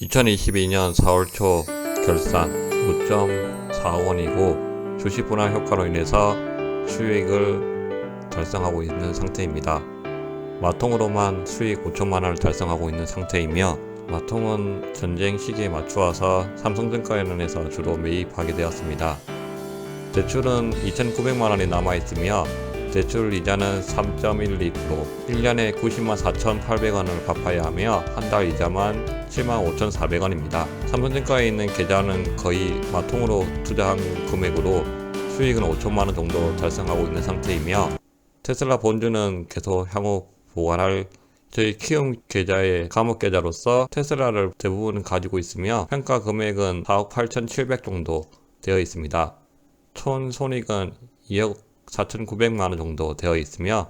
2022년 4월 초 결산 5.4억 원이고 주식 분할 효과로 인해서 수익을 달성하고 있는 상태입니다. 마통으로만 수익 5천만 원을 달성하고 있는 상태이며, 마통은 전쟁 시기에 맞추어서 삼성증권은행에서 주로 매입하게 되었습니다. 대출은 2,900만 원이 남아있으며 대출 이자는 3.12%, 1년에 90만 4,800원을 갚아야 하며 한 달 이자만 7만 5,400원입니다. 삼성증권에 있는 계좌는 거의 마통으로 투자한 금액으로 수익은 5천만 원 정도 달성하고 있는 상태이며, 테슬라 본주는 계속 향후 보관할 저희 키움 계좌의 감옥 계좌로서 테슬라를 대부분 가지고 있으며 평가 금액은 4억 8,700 정도 되어 있습니다. 총 손익은 2억 4,900만 원 정도 되어 있으며,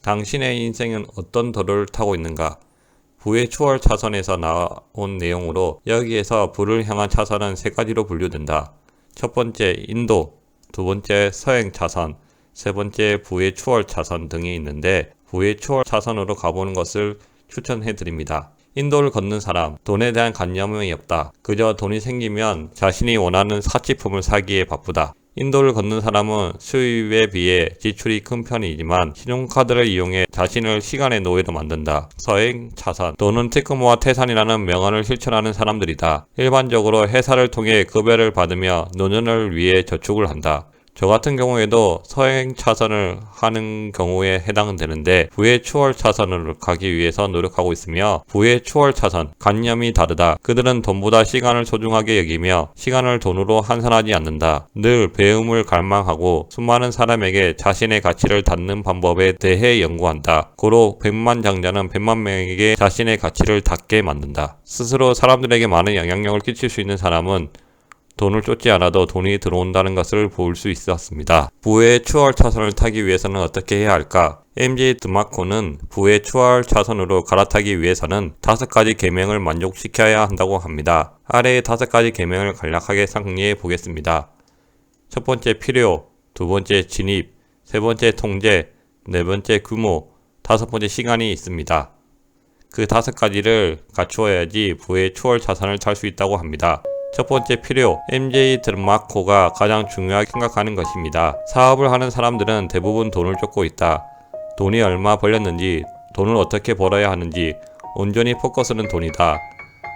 당신의 인생은 어떤 도로를 타고 있는가? 부의 추월 차선에서 나온 내용으로 여기에서 부를 향한 차선은 세 가지로 분류된다. 첫 번째 인도, 두 번째 서행 차선, 세 번째 부의 추월 차선 등이 있는데, 부의 추월 차선으로 가보는 것을 추천해 드립니다. 인도를 걷는 사람, 돈에 대한 관념이 없다. 그저 돈이 생기면 자신이 원하는 사치품을 사기에 바쁘다. 인도를 걷는 사람은 수입에 비해 지출이 큰 편이지만 신용카드를 이용해 자신을 시간의 노예로 만든다. 서행 차선, 돈은 테크모아 태산이라는 명언을 실천하는 사람들이다. 일반적으로 회사를 통해 급여를 받으며 노년을 위해 저축을 한다. 저 같은 경우에도 서행 차선을 하는 경우에 해당되는데, 부의 추월 차선으로 가기 위해서 노력하고 있으며, 부의 추월 차선, 관념이 다르다. 그들은 돈보다 시간을 소중하게 여기며 시간을 돈으로 환산하지 않는다. 늘 배움을 갈망하고 수많은 사람에게 자신의 가치를 닫는 방법에 대해 연구한다. 고로 백만장자는 100만 명에게 자신의 가치를 닫게 만든다. 스스로 사람들에게 많은 영향력을 끼칠 수 있는 사람은 돈을 쫓지 않아도 돈이 들어온다는 것을 볼 수 있었습니다. 부의 추월 차선을 타기 위해서는 어떻게 해야 할까? MJ 드마코는 부의 추월 차선으로 갈아타기 위해서는 5가지 계명을 만족시켜야 한다고 합니다. 아래의 5가지 계명을 간략하게 상리해 보겠습니다. 첫 번째 필요, 두 번째 진입, 세 번째 통제, 네 번째 규모, 다섯 번째 시간이 있습니다. 그 5가지를 갖추어야지 부의 추월 차선을 탈 수 있다고 합니다. 첫 번째 필요, MJ 드마코가 가장 중요하게 생각하는 것입니다. 사업을 하는 사람들은 대부분 돈을 쫓고 있다. 돈이 얼마 벌렸는지, 돈을 어떻게 벌어야 하는지, 온전히 포커스는 돈이다.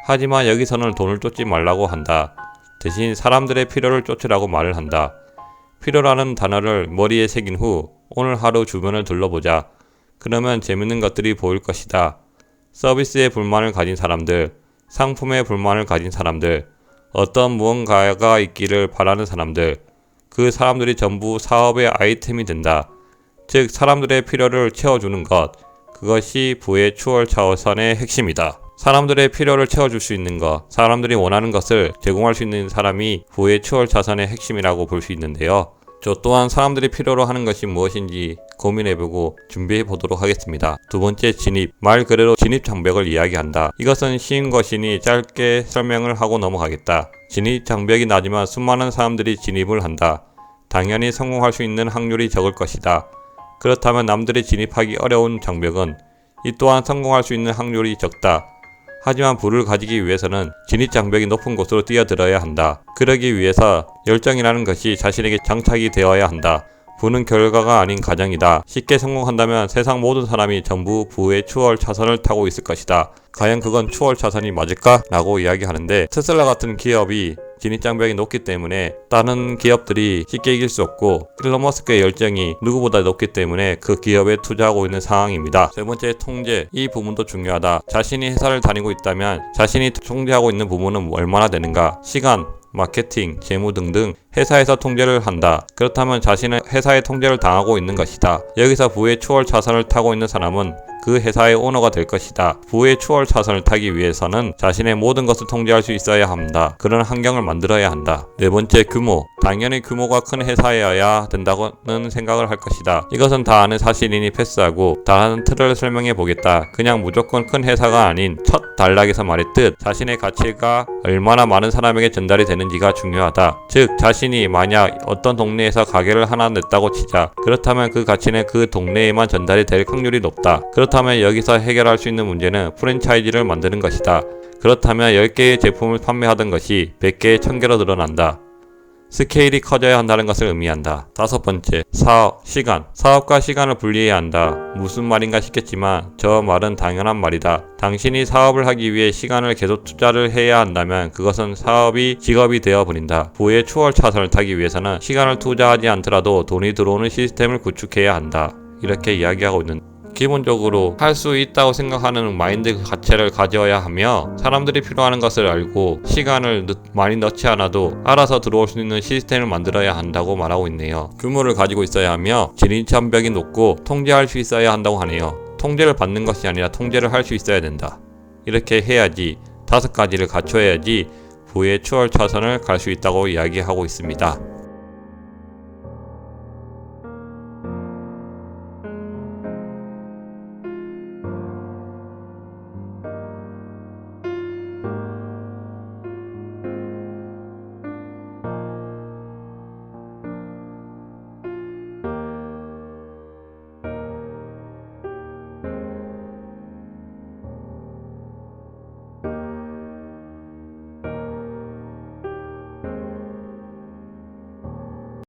하지만 여기서는 돈을 쫓지 말라고 한다. 대신 사람들의 필요를 쫓으라고 말을 한다. 필요라는 단어를 머리에 새긴 후 오늘 하루 주변을 둘러보자. 그러면 재밌는 것들이 보일 것이다. 서비스에 불만을 가진 사람들, 상품에 불만을 가진 사람들, 어떤 무언가가 있기를 바라는 사람들, 그 사람들이 전부 사업의 아이템이 된다. 즉 사람들의 필요를 채워주는 것, 그것이 부의 추월 차선의 핵심이다. 사람들의 필요를 채워줄 수 있는 것, 사람들이 원하는 것을 제공할 수 있는 사람이 부의 추월 차선의 핵심이라고 볼 수 있는데요. 저 또한 사람들이 필요로 하는 것이 무엇인지 고민해보고 준비해보도록 하겠습니다. 두 번째 진입, 말 그대로 진입 장벽을 이야기한다. 이것은 쉬운 것이니 짧게 설명을 하고 넘어가겠다. 진입 장벽이 낮으면 수많은 사람들이 진입을 한다. 당연히 성공할 수 있는 확률이 적을 것이다. 그렇다면 남들이 진입하기 어려운 장벽은 이 또한 성공할 수 있는 확률이 적다. 하지만 부를 가지기 위해서는 진입 장벽이 높은 곳으로 뛰어들어야 한다. 그러기 위해서 열정이라는 것이 자신에게 장착이 되어야 한다. 부는 결과가 아닌 과정이다. 쉽게 성공한다면 세상 모든 사람이 전부 부의 추월 차선을 타고 있을 것이다. 과연 그건 추월 차선이 맞을까? 라고 이야기하는데, 테슬라 같은 기업이 진입장벽이 높기 때문에 다른 기업들이 쉽게 이길 수 없고, 일론 머스크의 열정이 누구보다 높기 때문에 그 기업에 투자하고 있는 상황입니다. 세 번째 통제, 이 부분도 중요하다. 자신이 회사를 다니고 있다면 자신이 통제하고 있는 부분은 얼마나 되는가? 시간, 마케팅, 재무 등등 회사에서 통제를 한다. 그렇다면 자신은 회사의 통제를 당하고 있는 것이다. 여기서 부의 추월 차선을 타고 있는 사람은 그 회사의 오너가 될 것이다. 부의 추월 차선을 타기 위해서는 자신의 모든 것을 통제할 수 있어야 합니다. 그런 환경을 만들어야 한다. 네 번째 규모, 당연히 규모가 큰 회사여야 된다고는 생각을 할 것이다. 이것은 다 아는 사실이니 패스하고 다른 틀을 설명해 보겠다. 그냥 무조건 큰 회사가 아닌 첫 단락에서 말했듯 자신의 가치가 얼마나 많은 사람에게 전달이 되는지가 중요하다. 즉 자신이 만약 어떤 동네에서 가게를 하나 냈다고 치자. 그렇다면 그 가치는 그 동네에만 전달이 될 확률이 높다. 그렇다면 여기서 해결할 수 있는 문제는 프랜차이즈를 만드는 것이다. 그렇다면 10개의 제품을 판매하던 것이 100개, 1000개로 늘어난다. 스케일이 커져야 한다는 것을 의미한다. 5번째, 사업, 시간. 사업과 시간을 분리해야 한다. 무슨 말인가 싶겠지만 저 말은 당연한 말이다. 당신이 사업을 하기 위해 시간을 계속 투자를 해야 한다면 그것은 사업이 직업이 되어버린다. 부의 추월 차선을 타기 위해서는 시간을 투자하지 않더라도 돈이 들어오는 시스템을 구축해야 한다. 이렇게 이야기하고 있는. 기본적으로 할 수 있다고 생각하는 마인드 자체를 가져야 하며 사람들이 필요하는 것을 알고 시간을 많이 넣지 않아도 알아서 들어올 수 있는 시스템을 만들어야 한다고 말하고 있네요. 규모를 가지고 있어야 하며 진입장벽이 높고 통제할 수 있어야 한다고 하네요. 통제를 받는 것이 아니라 통제를 할 수 있어야 된다. 이렇게 해야지 5가지를 갖춰야지 부의 추월 차선을 갈 수 있다고 이야기하고 있습니다.